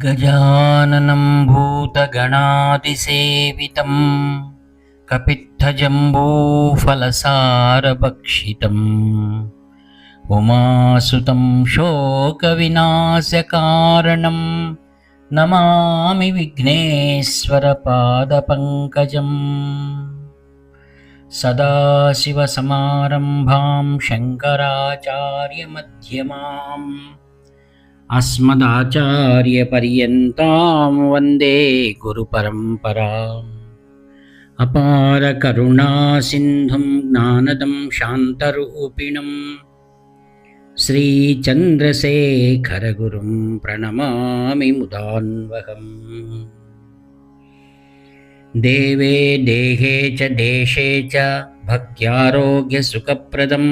गजाननं भूतगणादिसेवितं कपित्थजम्बूफलसारभक्षितम् उमासुतं शोकविनाशकारणं नमामि विघ्नेश्वरपादपङ्कजम्। सदाशिवसमारम्भां शङ्कराचार्यमध्यमाम् अस्मदाचार्यपर्यन्तां वन्दे गुरुपरम्पराम्। अपारकरुणासिन्धुं ज्ञानदं शान्तरूपिणं श्रीचन्द्रशेखरगुरुं प्रणमामि मुदान्वहम्। देवे देहे च देशे च भक्त्यारोग्यसुखप्रदं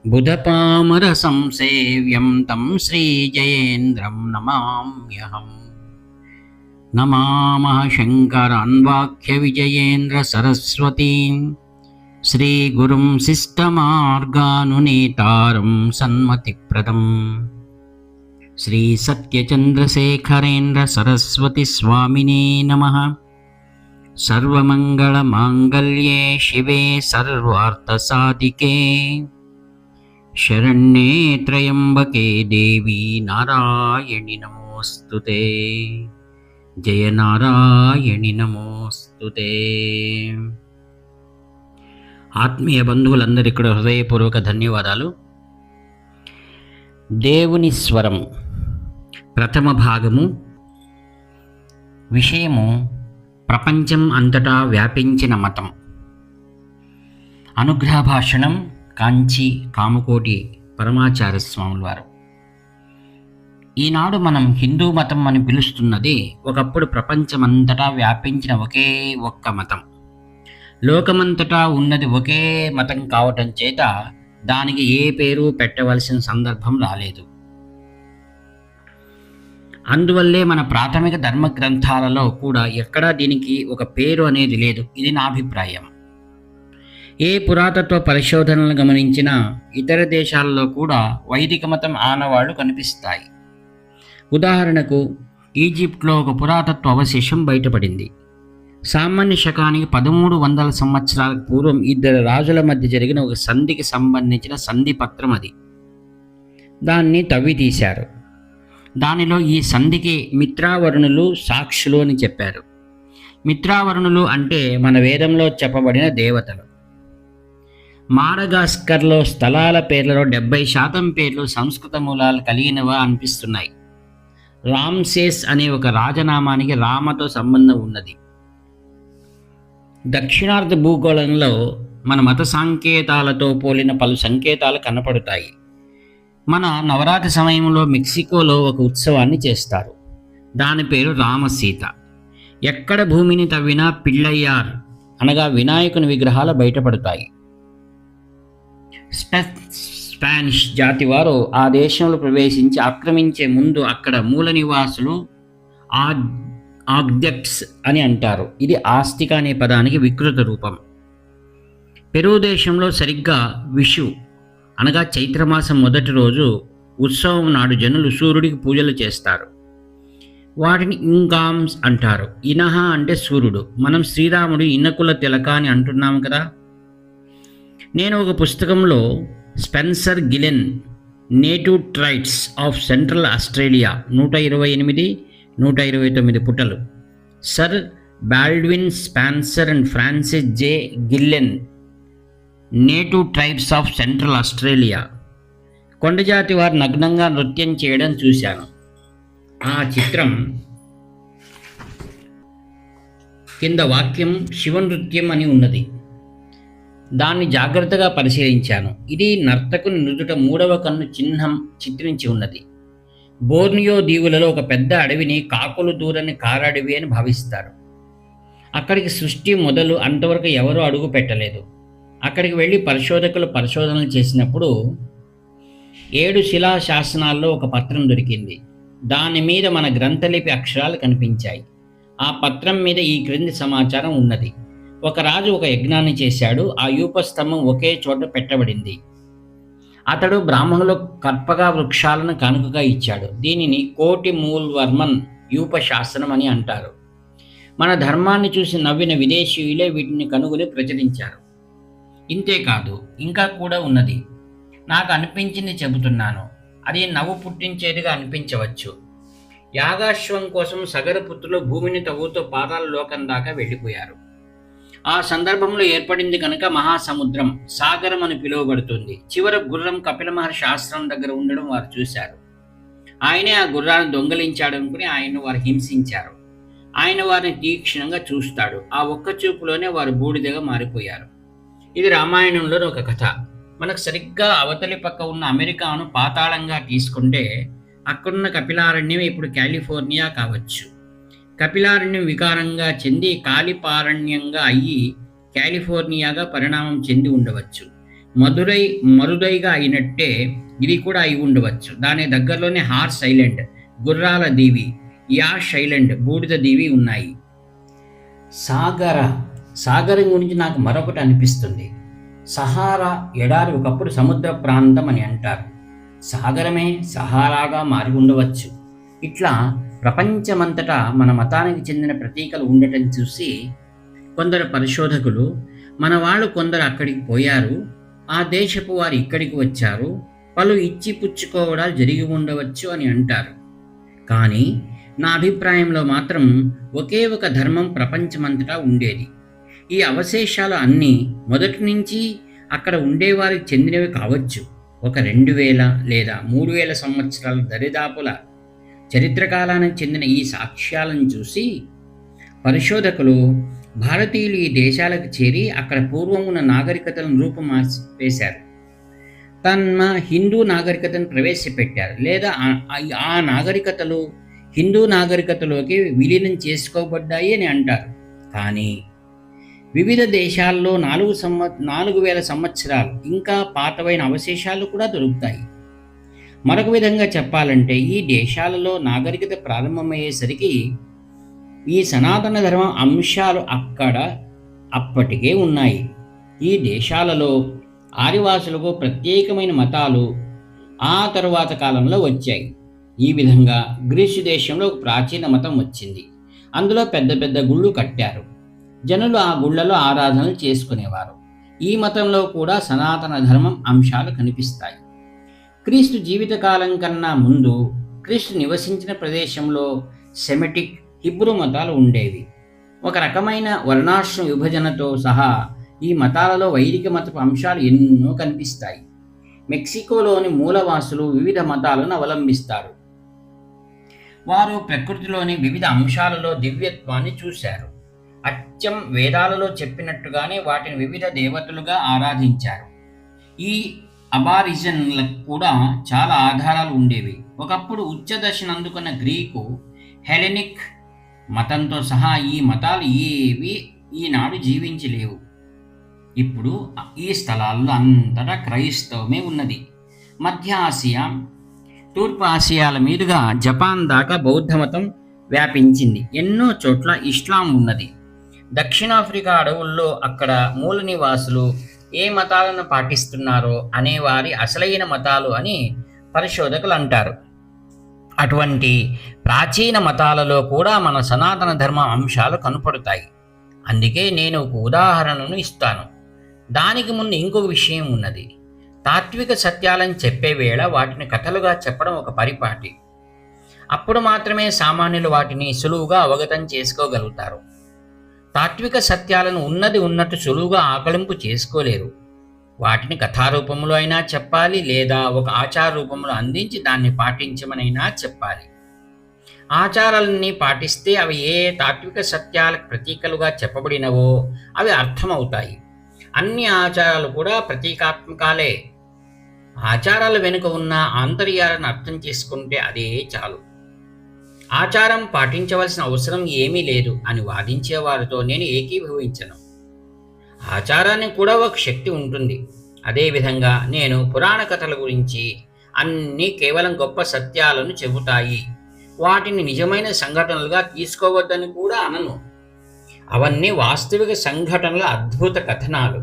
बुधपामरसंसेव्यं तं श्रीजयेन्द्रं नमाम्यहम्। नमामः शङ्करान्वाख्यविजयेन्द्रसरस्वतीं श्रीगुरुं शिष्टमार्गानुनेतारं सन्मतिप्रदम् श्रीसत्यचन्द्रशेखरेन्द्रसरस्वतीस्वामिने नमः। सर्वमङ्गलमाङ्गल्ये शिवे सर्वार्थसाधिके शरण्ये त्र्यम्बके देवी नारायणि नमोऽस्तुते। जय नारायणि नमोऽस्तुते। ఆత్మీయ బంధువులందరికీ కూడా హృదయపూర్వక ధన్యవాదాలు. దేవుని స్వరం ప్రథమ భాగము. విషయము ప్రపంచం అంతటా వ్యాపించిన మతం. అనుగ్రహ భాషణం కాంచి కామకోటి పరమాచార్య స్వాముల వారు. ఈనాడు మనం హిందూ మతం అని పిలుస్తున్నది ఒకప్పుడు ప్రపంచమంతటా వ్యాపించిన ఒకే ఒక్క మతం. లోకమంతటా ఉన్నది ఒకే మతం కావటం చేత దానికి ఏ పేరు పెట్టవలసిన సందర్భం రాలేదు. అందువల్లే మన ప్రాథమిక ధర్మ గ్రంథాలలో కూడా ఎక్కడా దీనికి ఒక పేరు అనేది లేదు. ఇది నా అభిప్రాయం. ఏ పురాతత్వ పరిశోధనలు గమనించినా ఇతర దేశాలలో కూడా వైదిక మతం ఆనవాళ్లు కనిపిస్తాయి. ఉదాహరణకు ఈజిప్ట్లో ఒక పురాతత్వ అవశేషం బయటపడింది. సామాన్య శకానికి 1300 సంవత్సరాలకు పూర్వం ఇద్దరు రాజుల మధ్య జరిగిన ఒక సంధికి సంబంధించిన సంధి పత్రం అది. దాన్ని తవ్వి తీశారు. దానిలో ఈ సంధికి మిత్రావరుణులు సాక్షులు అని చెప్పారు. మిత్రావరుణులు అంటే మన వేదంలో చెప్పబడిన దేవతలు. మాడగాస్కర్లో స్థలాల పేర్లలో 70% పేర్లు సంస్కృత మూలాలు కలిగినవా అనిపిస్తున్నాయి. రామ్సేస్ అనే ఒక రాజనామానికి రామతో సంబంధం ఉన్నది. దక్షిణార్ధ భూగోళంలో మన మత సంకేతాలతో పోలిన పలు సంకేతాలు కనపడతాయి. మన నవరాత్రి సమయంలో మెక్సికోలో ఒక ఉత్సవాన్ని చేస్తారు. దాని పేరు రామసీత. ఎక్కడ భూమిని తవ్వినా పిళ్ళయ్యార్ అనగా వినాయకుని విగ్రహాలు బయటపడతాయి. స్పానిష్ జాతి వారు ఆ దేశంలో ప్రవేశించి ఆక్రమించే ముందు అక్కడ మూల నివాసులు ఆగ్దెక్ట్స్ అని అంటారు. ఇది ఆస్తిక అనే పదానికి వికృత రూపం. పెరు దేశంలో సరిగ్గా విషు అనగా చైత్రమాసం మొదటి రోజు ఉత్సవం నాడు జనులు సూర్యుడికి పూజలు చేస్తారు. వాటిని ఇంగామ్స్ అంటారు. ఇనహ అంటే సూర్యుడు. మనం శ్రీరాముడు ఇనకుల తిలక అని అంటున్నాము కదా. నేను ఒక పుస్తకంలో Spencer Gillen native traits of Central Australia 128, 129 పుటలు, sir Baldwin Spencer and Francis J Gillen native tribes of Central Australia కొండజాతి వారు నగ్నంగా నృత్యం చేయడం చూశాను. ఆ చిత్రం కింద వాక్యం శివనృత్యం అని ఉన్నది. దాన్ని జాగ్రత్తగా పరిశీలించాను. ఇది నర్తకుని నుదుట 3వ కన్ను చిహ్నం చిత్రించి ఉన్నది. బోర్నియో దీవులలో ఒక పెద్ద అడవిని కాకులు దూరని కారడవి అని భావిస్తారు. అక్కడికి సృష్టి మొదలు అంతవరకు ఎవరూ అడుగు పెట్టలేదు. అక్కడికి వెళ్ళి పరిశోధనలు చేసినప్పుడు 7 శిలా శాసనాల్లో ఒక పత్రం దొరికింది. దాని మీద మన గ్రంథలిపి అక్షరాలు కనిపించాయి. ఆ పత్రం మీద ఈ క్రింది సమాచారం ఉన్నది. ఒక రాజు ఒక యజ్ఞాన్ని చేశాడు. ఆ యూపస్తంభం ఒకే చోట పెట్టబడింది. అతడు బ్రాహ్మణులకు కర్పగా వృక్షాలను కానుకగా ఇచ్చాడు. దీనిని కోటి మూల్వర్మన్ యూప శాస్త్రం అని అంటారు. మన ధర్మాన్ని చూసి నవ్విన విదేశీయులే వీటిని కనుగొని ప్రచురించారు. ఇంతేకాదు, ఇంకా కూడా ఉన్నది. నాకు అనిపించింది చెబుతున్నాను. అది నవ్వు పుట్టించేదిగా అనిపించవచ్చు. యాగాశ్వం కోసం సగరపుత్రులు భూమిని తవ్వుతూ పాతాళ లోకం దాకా వెళ్ళిపోయారు. ఆ సందర్భంలో ఏర్పడింది కనుక మహాసముద్రం, సాగరం అని పిలువబడుతుంది. చివర గుర్రం కపిల మహర్షి ఆశ్రమం దగ్గర ఉండడం వారు చూశారు. ఆయనే ఆ గుర్రాన్ని దొంగలించాడనుకుని ఆయన వారు హింసించారు. ఆయన వారిని తీక్షణంగా చూస్తాడు. ఆ ఒక్క చూపులోనే వారు బూడిదగా మారిపోయారు. ఇది రామాయణంలోని ఒక కథ. మనకు సరిగ్గా అవతలి పక్క ఉన్న అమెరికాను పాతాళంగా తీసుకుంటే అక్కడున్న కపిలారణ్యం ఇప్పుడు కాలిఫోర్నియా కావచ్చు. కపిలారణ్యం వికారంగా చెంది కాలిపారణ్యంగా అయ్యి కాలిఫోర్నియాగా పరిణామం చెంది ఉండవచ్చు. మరుదైగా అయినట్టే ఇది కూడా అయి ఉండవచ్చు. దాని దగ్గరలోనే హార్స్ ఐలాండ్, గుర్రాల దీవి, యాష్ ఐలాండ్, బూడిద దీవి ఉన్నాయి. సాగరం గురించి నాకు మరొకటి అనిపిస్తుంది. సహారా ఎడారి ఒకప్పుడు సముద్ర ప్రాంతం అని అంటారు. సాగరమే సహారాగా మారి ఉండవచ్చు. ఇట్లా ప్రపంచమంతటా మన మతానికి చెందిన ప్రతీకలు ఉండటం చూసి కొందరు పరిశోధకులు, మన వాళ్ళు కొందరు అక్కడికి పోయారు, ఆ దేశపు వారు ఇక్కడికి వచ్చారు, పలు ఇచ్చి పుచ్చుకోవడాలు జరిగి ఉండవచ్చు అని అంటారు. కానీ నా అభిప్రాయంలో మాత్రం ఒకే ఒక ధర్మం ప్రపంచమంతటా ఉండేది. ఈ అవశేషాలు అన్నీ మొదటి నుంచి అక్కడ ఉండేవారికి చెందినవి కావచ్చు. ఒక 2000 లేదా 3000 సంవత్సరాల దరిదాపుల చరిత్రకాలానికి చెందిన ఈ సాక్ష్యాలను చూసి పరిశోధకులు భారతీయులు ఈ దేశాలకు చేరి అక్కడ పూర్వం ఉన్న నాగరికతలను వేశారు. తమ హిందూ నాగరికతను ప్రవేశపెట్టారు, లేదా ఆ నాగరికతలు హిందూ నాగరికతలోకి విలీనం చేసుకోబడ్డాయి అని అంటారు. కానీ వివిధ దేశాల్లో 4000 సంవత్సరాలు ఇంకా పాతవైన అవశేషాలు కూడా దొరుకుతాయి. మరొక విధంగా చెప్పాలంటే ఈ దేశాలలో నాగరికత ప్రారంభమయ్యేసరికి ఈ సనాతన ధర్మం అంశాలు అప్పటికే ఉన్నాయి. ఈ దేశాలలో ఆదివాసులకు ప్రత్యేకమైన మతాలు ఆ తరువాత కాలంలో వచ్చాయి. ఈ విధంగా గ్రీసు దేశంలో ఒక ప్రాచీన మతం వచ్చింది. అందులో పెద్ద పెద్ద గుళ్ళు కట్టారు. జనులు ఆ గుళ్లలో ఆరాధనలు చేసుకునేవారు. ఈ మతంలో కూడా సనాతన ధర్మం అంశాలు కనిపిస్తాయి. క్రీస్తు జీవితకాలం కన్నా ముందు క్రీస్తు నివసించిన ప్రదేశంలో సెమిటిక్, హిబ్రూ మతాలు ఉండేవి. ఒక రకమైన వర్ణాశ్రమ విభజనతో సహా ఈ మతాలలో వైదిక మతపు అంశాలు ఎన్నో కనిపిస్తాయి. మెక్సికోలోని మూలవాసులు వివిధ మతాలను అవలంబిస్తారు. వారు ప్రకృతిలోని వివిధ అంశాలలో దివ్యత్వాన్ని చూశారు. అచ్చం వేదాలలో చెప్పినట్టుగానే వాటిని వివిధ దేవతలుగా ఆరాధించారు. ఈ అబారిజన్లకు కూడా చాలా ఆధారాలు ఉండేవి. ఒకప్పుడు ఉచ్చదశను అందుకున్న గ్రీకు, హెలెనిక్ మతంతో సహా ఈ మతాలు ఏవి ఈనాడు జీవించలేవు. ఇప్పుడు ఈ స్థలాల్లో అంతటా క్రైస్తవమే ఉన్నది. మధ్య ఆసియా, తూర్పు ఆసియాల మీదుగా జపాన్ దాకా బౌద్ధ మతం వ్యాపించింది. ఎన్నో చోట్ల ఇస్లాం ఉన్నది. దక్షిణాఫ్రికా అడవుల్లో అక్కడ మూల నివాసులు ఏ మతాలను పాటిస్తున్నారో అనేవారి అసలైన మతాలు అని పరిశోధకులు అంటారు. అటువంటి ప్రాచీన మతాలలో కూడా మన సనాతన ధర్మ అంశాలు కనపడతాయి. అందుకే నేను ఒక ఉదాహరణను ఇస్తాను. దానికి ముందు ఇంకొక విషయం ఉన్నది. తాత్విక సత్యాలను చెప్పే వేళ వాటిని కథలుగా చెప్పడం ఒక పరిపాటి. అప్పుడు మాత్రమే సామాన్యులు వాటిని సులువుగా అవగతం చేసుకోగలుగుతారు. తాత్విక సత్యాలను ఉన్నది ఉన్నట్టు సులువుగా ఆకలింపు చేసుకోలేరు. వాటిని కథారూపంలో అయినా చెప్పాలి, లేదా ఒక ఆచార రూపంలో అందించి దాన్ని పాటించమనైనా చెప్పాలి. ఆచారాలన్నీ పాటిస్తే అవి ఏ తాత్విక సత్యాలకు ప్రతీకలుగా చెప్పబడినవో అవి అర్థమవుతాయి. అన్ని ఆచారాలు కూడా ప్రతీకాత్మకాలే. ఆచారాల వెనుక ఉన్న ఆంతర్యాలను అర్థం చేసుకుంటే అదే చాలు. ఆచారం పాటించవలసిన అవసరం ఏమీ లేదు అని వాదించేవారితో నేను ఏకీభవించను. ఆచారానికి కూడా ఒక శక్తి ఉంటుంది. అదేవిధంగా నేను పురాణ కథల గురించి అన్నీ కేవలం గొప్ప సత్యాలను చెబుతాయి, వాటిని నిజమైన సంఘటనలుగా తీసుకోవద్దని కూడా అనను. అవన్నీ వాస్తవిక సంఘటనల అద్భుత కథనాలు.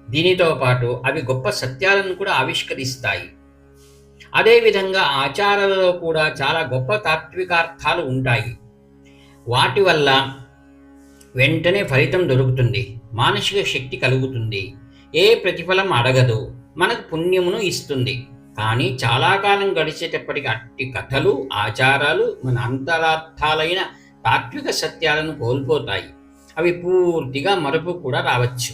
దీనితో పాటు అవి గొప్ప సత్యాలను కూడా ఆవిష్కరిస్తాయి. అదేవిధంగా ఆచారాలలో కూడా చాలా గొప్ప తాత్వికార్థాలు ఉంటాయి. వాటి వల్ల వెంటనే ఫలితం దొరుకుతుంది, మానసిక శక్తి కలుగుతుంది, ఏ ప్రతిఫలం అడగదు, మనకు పుణ్యమును ఇస్తుంది. కానీ చాలా కాలం గడిచేటప్పటికి అట్టి కథలు, ఆచారాలు మన అంతరార్థాలైన తాత్విక సత్యాలను కోల్పోతాయి. అవి పూర్తిగా మరపు కూడా రావచ్చు.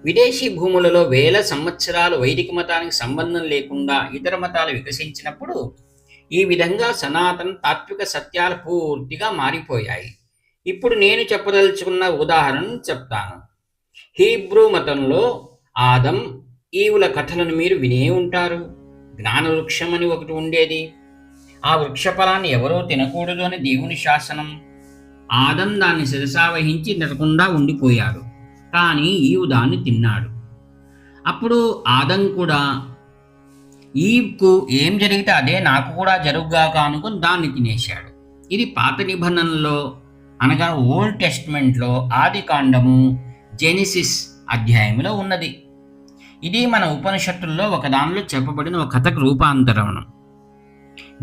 విదేశీ భూములలో వేల సంవత్సరాలు వైదిక మతానికి సంబంధం లేకుండా ఇతర మతాలు వికసించినప్పుడు ఈ విధంగా సనాతన తాత్విక సత్యాలు పూర్తిగా మారిపోయాయి. ఇప్పుడు నేను చెప్పదలుచుకున్న ఉదాహరణను చెప్తాను. హీబ్రూ మతంలో ఆదం, ఈవుల కథలను మీరు వినే ఉంటారు. జ్ఞాన వృక్షం అని ఒకటి ఉండేది. ఆ వృక్ష ఫలాన్ని ఎవరో తినకూడదు అని దేవుని శాసనం. ఆదం దాన్ని శిరసావహించి తినకుండా ఉండిపోయాడు. కానీ ఈవు దాన్ని తిన్నాడు. అప్పుడు ఆదం కూడా ఈవ్కు ఏం జరిగితే అదే నాకు కూడా జరుగుగాక అనుకుని దాన్ని తినేశాడు. ఇది పాత నిబంధనలో అనగా ఓల్డ్ టెస్ట్మెంట్లో ఆది కాండము జెనిసిస్ అధ్యాయంలో ఉన్నది. ఇది మన ఉపనిషత్తుల్లో ఒకదానిలో చెప్పబడిన ఒక కథకు రూపాంతరణం.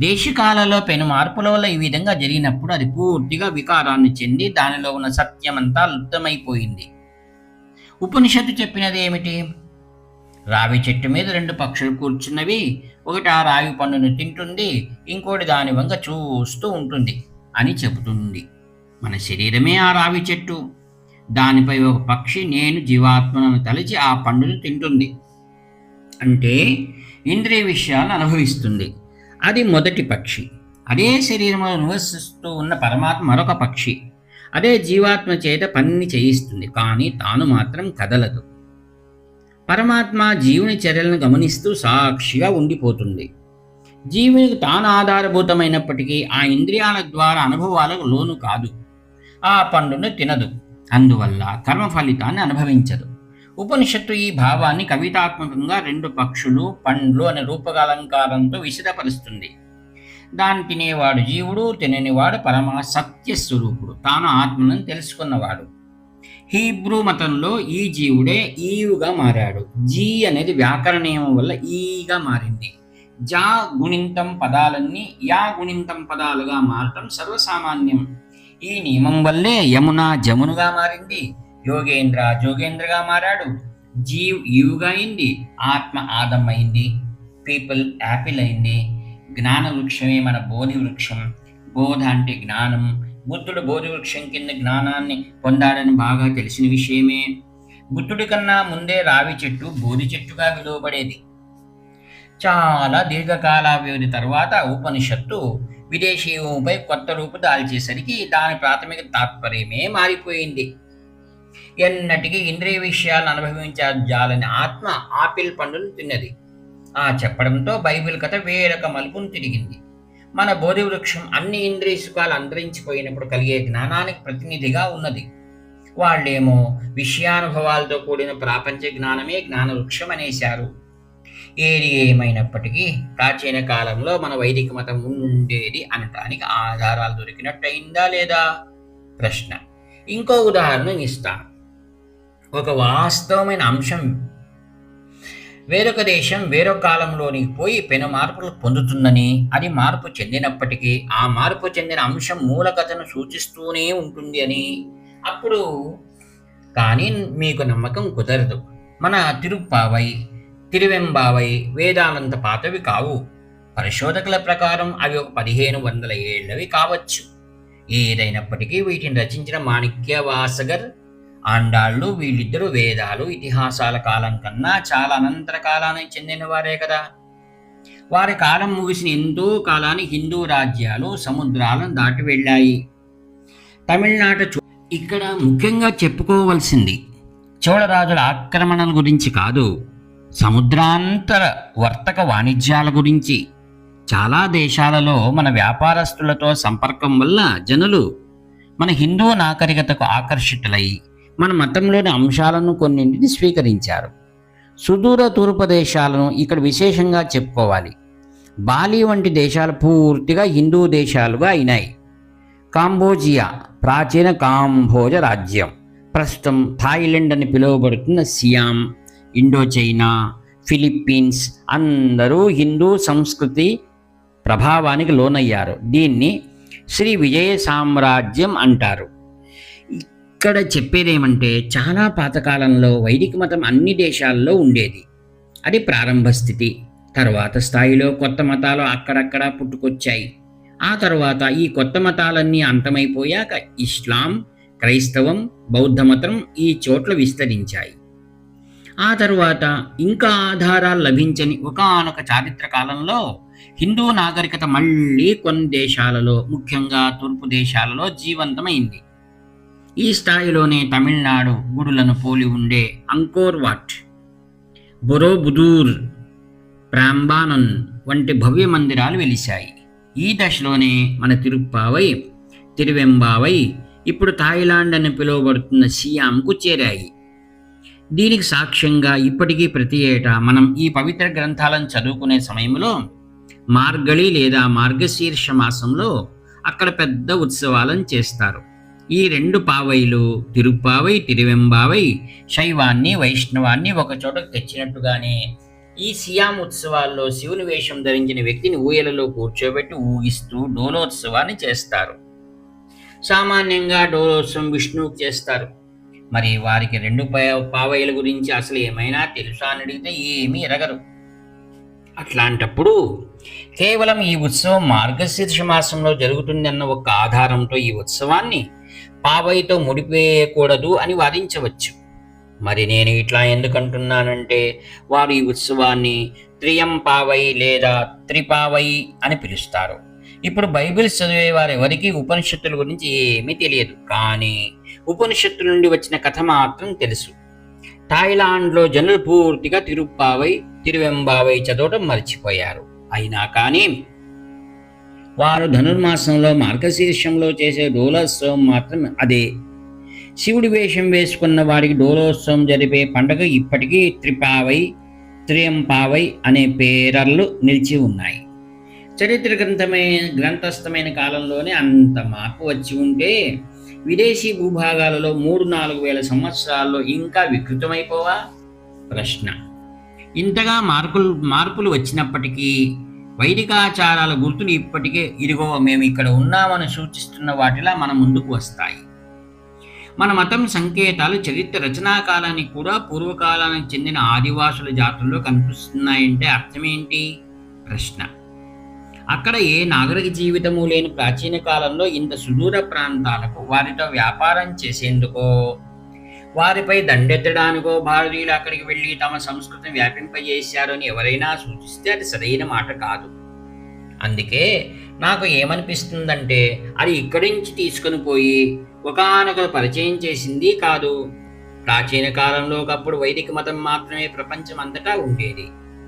దేశకాలలో పెను మార్పుల వల్ల ఈ విధంగా జరిగినప్పుడు అది పూర్తిగా వికారాన్ని చెంది దానిలో ఉన్న సత్యమంతా లుప్తమైపోయింది. ఉపనిషత్తు చెప్పినది ఏమిటి? రావి చెట్టు మీద 2 పక్షులు కూర్చున్నవి. ఒకటి ఆ రావి పండును తింటుంది, ఇంకోటి దాని వంక చూస్తూ ఉంటుంది అని చెబుతుంది. మన శరీరమే ఆ రావి చెట్టు. దానిపై ఒక పక్షి నేను జీవాత్మను తలచి ఆ పండును తింటుంది. అంటే ఇంద్రియ విషయాలను అనుభవిస్తుంది. అది మొదటి పక్షి. అదే శరీరంలో నివసిస్తూ ఉన్న పరమాత్మ మరొక పక్షి. అదే జీవాత్మ చేత పనిని చేయిస్తుంది, కానీ తాను మాత్రం కదలదు. పరమాత్మ జీవుని చర్యలను గమనిస్తూ సాక్షిగా ఉండిపోతుంది. జీవునికి తాను ఆధారభూతమైనప్పటికీ ఆ ఇంద్రియాల ద్వారా అనుభవాలకు లోను కాదు. ఆ పండును తినదు, అందువల్ల కర్మ ఫలితాన్ని అనుభవించదు. ఉపనిషత్తు ఈ భావాన్ని కవితాత్మకంగా 2 పక్షులు, పండ్లు అనే రూపకాలంకారంతో విశదపరుస్తుంది. దాన్ని తినేవాడు జీవుడు, తిననివాడు పరమ సత్యస్వరూపుడు, తాను ఆత్మను తెలుసుకున్నవాడు. హీబ్రూ మతంలో ఈ జీవుడే ఈవుగా మారాడు. జీ అనేది వ్యాకరణ నియమం వల్ల ఈగా మారింది. జా గుణింతం పదాలన్నీ యా గుణింతం పదాలుగా మారటం సర్వసామాన్యం. ఈ నియమం వల్లే యమున జమునుగా మారింది, యోగేంద్ర జోగేంద్రగా మారాడు, జీవ్ ఈవుగా అయింది, ఆత్మ ఆదం అయింది, పీపుల్ యాపిల్ అయింది. జ్ఞాన వృక్షమే మన బోధి వృక్షం. బోధ అంటే జ్ఞానం. బుద్ధుడు బోధి వృక్షం కింద జ్ఞానాన్ని పొందాడని బాగా తెలిసిన విషయమే. బుద్ధుడి కన్నా ముందే రావి చెట్టు బోధి చెట్టుగా విలువబడేది. చాలా దీర్ఘకాల వ్యవధి తర్వాత ఉపనిషత్తు విదేశీయుపై కొత్త రూపు దాల్చేసరికి దాని ప్రాథమిక తాత్పర్యమే మారిపోయింది. ఎన్నటికీ ఇంద్రియ విషయాలను అనుభవించాలని ఆత్మ ఆపిల్ పండును తిన్నది. ఆ చెప్పడంతో బైబిల్ కథ వేరొక మలుపును తిరిగింది. మన బోధి వృక్షం అన్ని ఇంద్రియ సుఖాలు అంతరించిపోయినప్పుడు కలిగే జ్ఞానానికి ప్రతినిధిగా ఉన్నది. వాళ్ళేమో విషయానుభవాలతో కూడిన ప్రాపంచ జ్ఞానమే జ్ఞాన వృక్షం అనేశారు. ఏది ఏమైనప్పటికీ ప్రాచీన కాలంలో మన వైదిక మతం ఉండేది అనటానికి ఆధారాలు దొరికినట్టయిందా లేదా? ప్రశ్న. ఇంకో ఉదాహరణ ఇస్తాను. ఒక వాస్తవమైన అంశం వేరొక దేశం వేరొక కాలంలోనికి పోయి పెను మార్పులు పొందుతుందని, అది మార్పు చెందినప్పటికీ ఆ మార్పు చెందిన అంశం మూలకథను సూచిస్తూనే ఉంటుంది అని. అప్పుడు కానీ మీకు నమ్మకం కుదరదు. మన తిరుప్పావై, తిరువెంబావై వేదాలంత పాతవి కావు. పరిశోధకుల ప్రకారం అవి ఒక 1500 ఏళ్లవి కావచ్చు. ఏదైనప్పటికీ వీటిని రచించిన మాణిక్యవాసగర్, ఆండాళ్ళు వీళ్ళిద్దరూ వేదాలు, ఇతిహాసాల కాలం కన్నా చాలా అనంతర కాలానికి చెందిన వారే కదా. వారి కాలం ముగిసిన ఎంతో కాలానికి హిందూ రాజ్యాలు సముద్రాలను దాటి వెళ్ళాయి. తమిళనాడు ఇక్కడ ముఖ్యంగా చెప్పుకోవలసింది చోళరాజుల ఆక్రమణల గురించి కాదు, సముద్రాంతర వర్తక వాణిజ్యాల గురించి. చాలా దేశాలలో మన వ్యాపారస్తులతో సంపర్కం వల్ల జనులు మన హిందూ నాగరికతకు ఆకర్షితులై మన మతంలోని అంశాలను కొన్నింటిని స్వీకరించారు. సుదూర తూర్పు దేశాలను ఇక్కడ విశేషంగా చెప్పుకోవాలి. బాలి వంటి దేశాలు పూర్తిగా హిందూ దేశాలుగా అయినాయి. కాంబోజియా ప్రాచీన కాంబోజ రాజ్యం, ప్రస్తుతం థాయిలాండ్ అని పిలువబడుతున్న సియాం, ఇండోచైనా, ఫిలిప్పీన్స్ అందరూ హిందూ సంస్కృతి ప్రభావానికి లోనయ్యారు. దీన్ని శ్రీ విజయ సామ్రాజ్యం అంటారు. ఇక్కడ చెప్పేదేమంటే చాలా పాతకాలంలో వైదిక మతం అన్ని దేశాల్లో ఉండేది. అది ప్రారంభ స్థితి. తర్వాత స్థాయిలో కొత్త మతాలు అక్కడక్కడ పుట్టుకొచ్చాయి. ఆ తర్వాత ఈ కొత్త మతాలన్నీ అంతమైపోయాక ఇస్లాం, క్రైస్తవం, బౌద్ధ మతం ఈ చోట్ల విస్తరించాయి. ఆ తరువాత ఇంకా ఆధారాలు లభించని ఒకానొక చారిత్ర కాలంలో హిందూ నాగరికత మళ్ళీ కొన్ని దేశాలలో, ముఖ్యంగా తూర్పు దేశాలలో జీవంతమైంది. ఈ స్థాయిలోనే తమిళనాడు గుడులను పోలి ఉండే అంకోర్ వాట్, బొరోబుదూర్, ప్రాంబానన్ వంటి భవ్య మందిరాలు వెలిశాయి. ఈ దశలోనే మన తిరుప్పావై, తిరువెంబావై ఇప్పుడు థాయిలాండ్ అని పిలువబడుతున్న సియామ్కు చేరాయి. దీనికి సాక్ష్యంగా ఇప్పటికీ ప్రతి ఏటా మనం ఈ పవిత్ర గ్రంథాలను చదువుకునే సమయంలో మార్గళి లేదా మార్గశీర్ష మాసంలో అక్కడ పెద్ద ఉత్సవాలను చేస్తారు. ఈ రెండు పావైలు, తిరుప్పావై, తిరువెంబావై, శైవాన్ని వైష్ణవాన్ని ఒకచోటకు తెచ్చినట్టుగానే ఈ సియామ్ ఉత్సవాల్లో శివుని వేషం ధరించిన వ్యక్తిని ఊయలలో కూర్చోబెట్టి ఊగిస్తూ డోలోత్సవాన్ని చేస్తారు. సామాన్యంగా డోలోత్సవం విష్ణువుకి చేస్తారు. మరి వారికి రెండు పావైల గురించి అసలు ఏమైనా తెలుసా అని అడిగితే ఏమీ ఎరగరు. అట్లాంటప్పుడు కేవలం ఈ ఉత్సవం మార్గశీర్ష మాసంలో జరుగుతుందన్న ఒక ఆధారంతో ఈ ఉత్సవాన్ని పావైతో ముడిపేయకూడదు అని వాదించవచ్చు. మరి నేను ఇట్లా ఎందుకంటున్నానంటే వారు ఈ ఉత్సవాన్ని త్రియంపావై లేదా త్రిపావై అని పిలుస్తారు. ఇప్పుడు బైబిల్ చదివే వారెవరికి ఉపనిషత్తుల గురించి ఏమీ తెలియదు, కానీ ఉపనిషత్తుల నుండి వచ్చిన కథ మాత్రం తెలుసు. థాయిలాండ్లో జనులు పూర్తిగా తిరుప్పావై, తిరువెంబావై చదవటం మర్చిపోయారు. అయినా కానీ వారు ధనుర్మాసంలో మార్గశీర్షంలో చేసే డోలోత్సవం మాత్రం అదే. శివుడి వేషం వేసుకున్న వారికి డోలోత్సవం జరిపే పండుగ ఇప్పటికీ త్రిపావై, త్రియంపావై అనే పేర్లు నిలిచి ఉన్నాయి. చరిత్ర గ్రంథస్థమైన కాలంలోనే అంత మార్పు వచ్చి ఉంటే విదేశీ భూభాగాలలో 3-4 వేల సంవత్సరాల్లో ఇంకా వికృతమైపోవా? ప్రశ్న. ఇంతగా మార్పులు వచ్చినప్పటికీ వైదికాచారాల గుర్తులు ఇప్పటికే ఇదిగో మేము ఇక్కడ ఉన్నామని సూచిస్తున్న వాటిలా మన ముందుకు వస్తాయి. మన మతం సంకేతాలు చరిత్ర రచనాకాలానికి కూడా పూర్వకాలానికి చెందిన ఆదివాసుల జాతుల్లో కనిపిస్తున్నాయంటే అర్థమేంటి? ప్రశ్న. అక్కడ ఏ నాగరిక జీవితము లేని ప్రాచీన కాలంలో ఇంత సుదూర ప్రాంతాలకు వారితో వ్యాపారం చేసేందుకో, వారిపై దండెత్తడానికో భారతీయులు అక్కడికి వెళ్ళి తమ సంస్కృతిని వ్యాపింపజేశారు అని ఎవరైనా సూచిస్తే అది సరైన మాట కాదు. అందుకే నాకు ఏమనిపిస్తుందంటే అది ఇక్కడి నుంచి తీసుకుని పోయి ఒకానొక పరిచయం చేసింది కాదు. ప్రాచీన కాలంలో ఒకప్పుడు వైదిక మతం మాత్రమే ప్రపంచం అంతటా ఉండేది.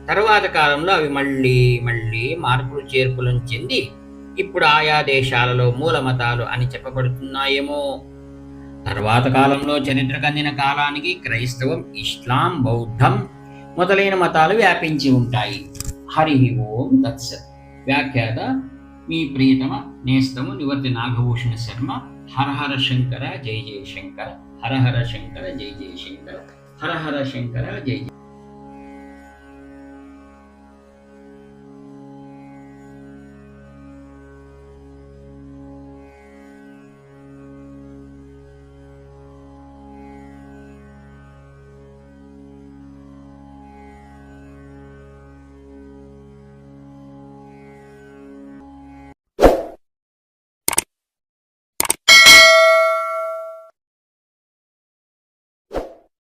తరువాత కాలంలో అవి మళ్ళీ మార్పులు చేర్పులను చెంది ఇప్పుడు ఆయా దేశాలలో మూల మతాలు అని చెప్పబడుతున్నాయేమో. తర్వాత కాలంలో చరిత్రకు అందిన కాలానికి క్రైస్తవం, ఇస్లాం, బౌద్ధం మొదలైన మతాలు వ్యాపించి ఉంటాయి. హరి ఓం తత్సత్. వ్యాఖ్యాత మీ ప్రియతమ నేస్తము నివర్తి నాగభూషణ శర్మ. హర హర శంకర జై జయ శంకర. హర హర శంకర జై జయ శంకర. హర హర శంకర జై జయ